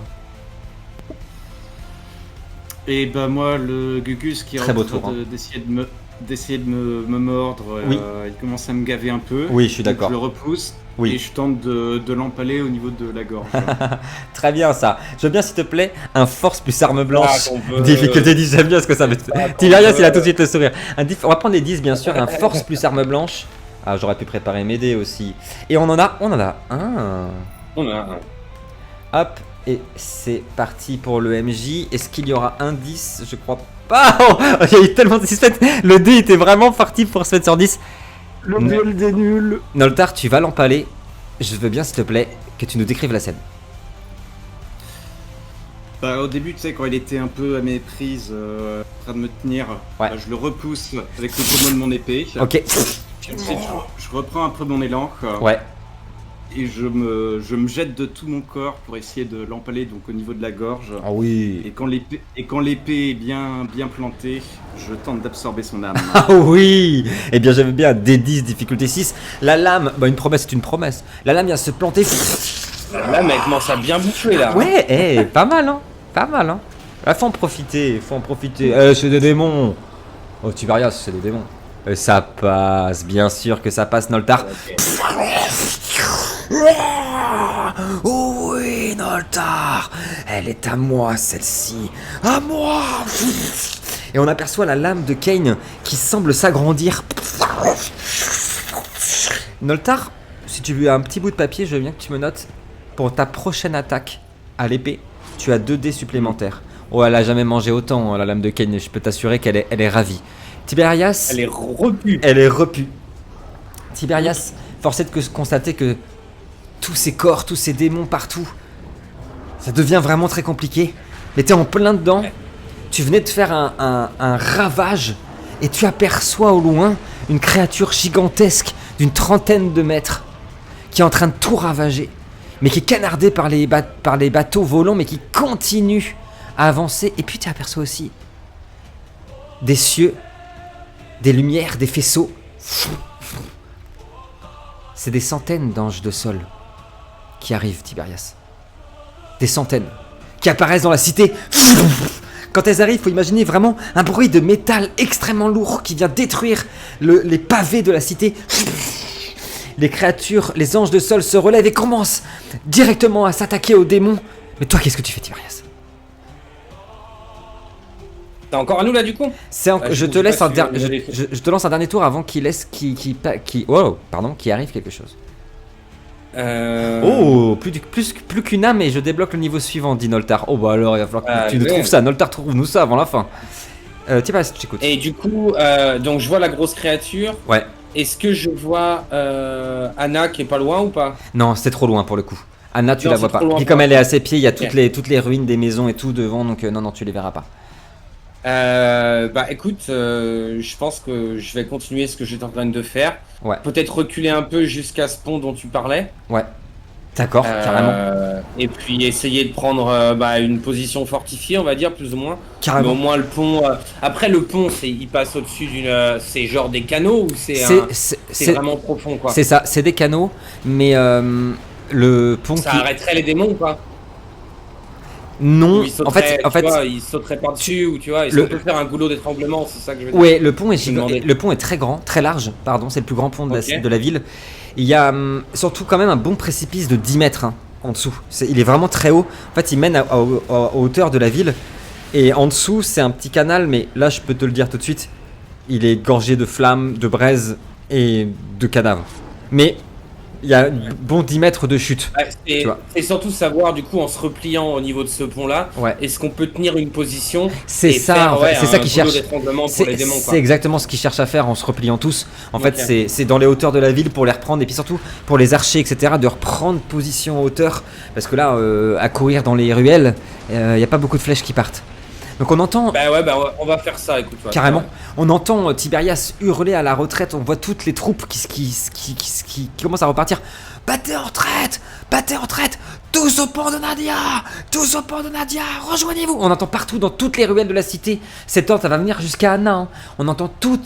Et bah moi, le Gugus qui est Très en beau train tour, d'essayer de me mordre, Oui. il commence à me gaver un peu. Oui, je suis Donc d'accord. je le repousse Oui. et je tente de l'empaler au niveau de la gorge. Très bien ça. Je veux bien s'il te plaît un force plus arme blanche. qu'on veut. Difficulté 10, j'aime bien ce que ça veut dire. qu'on Tiberias veut. il a tout de suite le sourire. On va prendre les 10 bien sûr, un force plus arme blanche. Ah j'aurais pu préparer mes dés aussi. Et on en a un. On a un. Hop, et c'est parti pour le MJ. Est-ce qu'il y aura un 10? Je crois pas. Oh, il y a eu tellement de suspects. Le dé était vraiment parti pour se mettre sur 10. Le duel des nuls. Noltar, tu vas l'empaler. Je veux bien s'il te plaît que tu nous décrives la scène. Bah, au début, tu sais, quand il était un peu à mes prises, en train de me tenir, Ouais. bah, je le repousse avec le pommeau de mon épée. Ok. Puis ensuite, je reprends un peu mon élan. Ouais. Et je me jette de tout mon corps pour essayer de l'empaler donc au niveau de la gorge. Ah oui. Et quand l'épée est bien plantée, je tente d'absorber son âme. Ah oui. Eh bien j'avais bien D10 difficulté 6. La lame, bah une promesse c'est une promesse. La lame vient se planter. Là, mais elle commence à bien bouffer là. Ouais, pas mal hein. Pas mal hein. Là faut en profiter, c'est des démons. Oh Tiberias, c'est des démons. Ça passe, bien sûr que ça passe Noltar. Ok. Oh oui, Noltar, elle est à moi celle-ci, à moi. Et on aperçoit la lame de Kane qui semble s'agrandir. Noltar, si tu veux un petit bout de papier, je veux bien que tu me notes pour ta prochaine attaque à l'épée. Tu as 2 dés supplémentaires. Oh, elle a jamais mangé autant la lame de Kane. Je peux t'assurer qu'elle est ravie. Tiberias, Elle est repue. elle est repue. Tiberias, force est de constater que tous ces corps, tous ces démons partout, ça devient vraiment très compliqué. Mais t'es en plein dedans. Tu venais de faire un ravage et tu aperçois au loin une créature gigantesque d'une 30aine de mètres qui est en train de tout ravager, mais qui est canardée par les bateaux volants, mais qui continue à avancer. Et puis tu aperçois aussi des cieux, des lumières, des faisceaux. C'est des centaines d'anges de sol qui arrivent, Tiberias. Des centaines qui apparaissent dans la cité. Quand elles arrivent, il faut imaginer vraiment un bruit de métal extrêmement lourd qui vient détruire les pavés de la cité. Les créatures, les anges de sol se relèvent et commencent directement à s'attaquer aux démons. Mais toi, qu'est-ce que tu fais, Tiberias? T'es encore à nous là du coup? Je te laisse je te lance un dernier tour avant qu'il laisse qui arrive quelque chose. Oh, plus qu'une âme et je débloque le niveau suivant, dit Noltar. Oh bah alors il va falloir que tu nous trouves ça. Noltar, trouve-nous ça avant la fin. Tiberias, je t'écoute. Et du coup, donc je vois la grosse créature. Ouais. Est-ce que je vois Anna qui est pas loin ou pas? Non, c'est trop loin pour le coup. Anna, tu Non, la c'est vois pas. trop loin Puis pour comme moi. elle est à ses pieds, il y a Ok. toutes les ruines des maisons et tout devant, donc non, tu les verras pas. Bah écoute, je pense que je vais continuer ce que j'étais en train de faire. Ouais. Peut-être reculer un peu jusqu'à ce pont dont tu parlais. Ouais. D'accord, carrément. Et puis essayer de prendre une position fortifiée, on va dire, plus ou moins. Mais Carrément. au moins le pont. Après le pont, il passe au-dessus d'une. C'est genre des canaux ou c'est C'est vraiment profond quoi. ça, c'est des canaux, mais le pont Ça qui. arrêterait les démons ou pas? Non, Ou ils en fait, ils sauteraient par-dessus ou tu vois, Le- on peut faire un goulot d'étranglement, c'est ça que je veux dire. ouais, le pont est Je me demandais. le pont est très grand, très large, pardon, c'est le plus grand pont de, Ok. de la ville. Il y a surtout quand même un bon précipice de 10 mètres hein, en dessous. Il est vraiment très haut. En fait, il mène à hauteur de la ville. Et en dessous, c'est un petit canal, mais là, je peux te le dire tout de suite, il est gorgé de flammes, de braises et de cadavres. Mais il y a bon 10 mètres de chute. Ouais, Tu vois. c'est surtout savoir du coup en se repliant au niveau de ce pont là, Ouais. est-ce qu'on peut tenir une position C'est et ça, faire, en fait, ouais, c'est ça un qu'ils goulot cherchent. d'étranglement pour les démons C'est quoi. exactement ce qu'ils cherchent à faire en se repliant tous. En Ok. fait, c'est dans les hauteurs de la ville pour les reprendre et puis surtout pour les archers, etc. de reprendre position en hauteur. Parce que là, à courir dans les ruelles, il n'y a pas beaucoup de flèches qui partent. Donc on entend... Bah ouais, on va faire ça, écoute. Ouais. Carrément. Ouais. On entend Tiberias hurler à la retraite. On voit toutes les troupes qui commencent à repartir. Battez en retraite! Battez en retraite! Tous au pont de Nadia! Tous au pont de Nadia! Rejoignez-vous! On entend partout, dans toutes les ruelles de la cité. Cet ordre, ça va venir jusqu'à Anna. Hein. On entend tout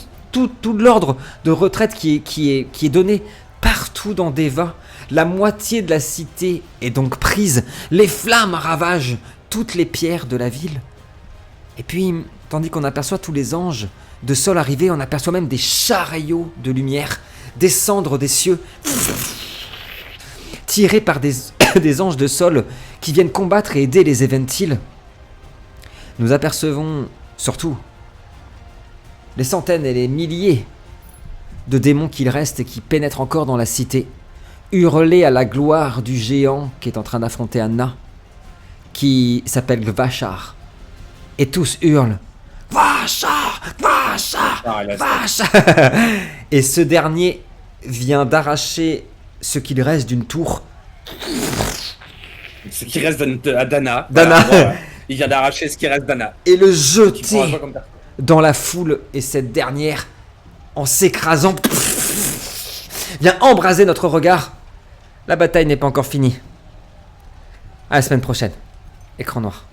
l'ordre de retraite qui est donné partout dans Deva. La moitié de la cité est donc prise. Les flammes ravagent toutes les pierres de la ville. Et puis, tandis qu'on aperçoit tous les anges de sol arriver, on aperçoit même des chariots de lumière descendre des cieux, tirés par des anges de sol qui viennent combattre et aider les Eventiles. Nous apercevons surtout les centaines et les milliers de démons qu'il reste et qui pénètrent encore dans la cité, hurler à la gloire du géant qui est en train d'affronter Anna, qui s'appelle Gvashar. Et tous hurlent « Gvashar! Gvashar! Gvashar !» Et ce dernier vient d'arracher ce qu'il reste d'une tour. Ce qui reste à Dana. Dana. Voilà. Il vient d'arracher ce qui reste d'Anna. Et le jeter Qui prend un peu comme ça. dans la foule. Et cette dernière, en s'écrasant, vient embraser notre regard. La bataille n'est pas encore finie. À la semaine prochaine. Écran noir.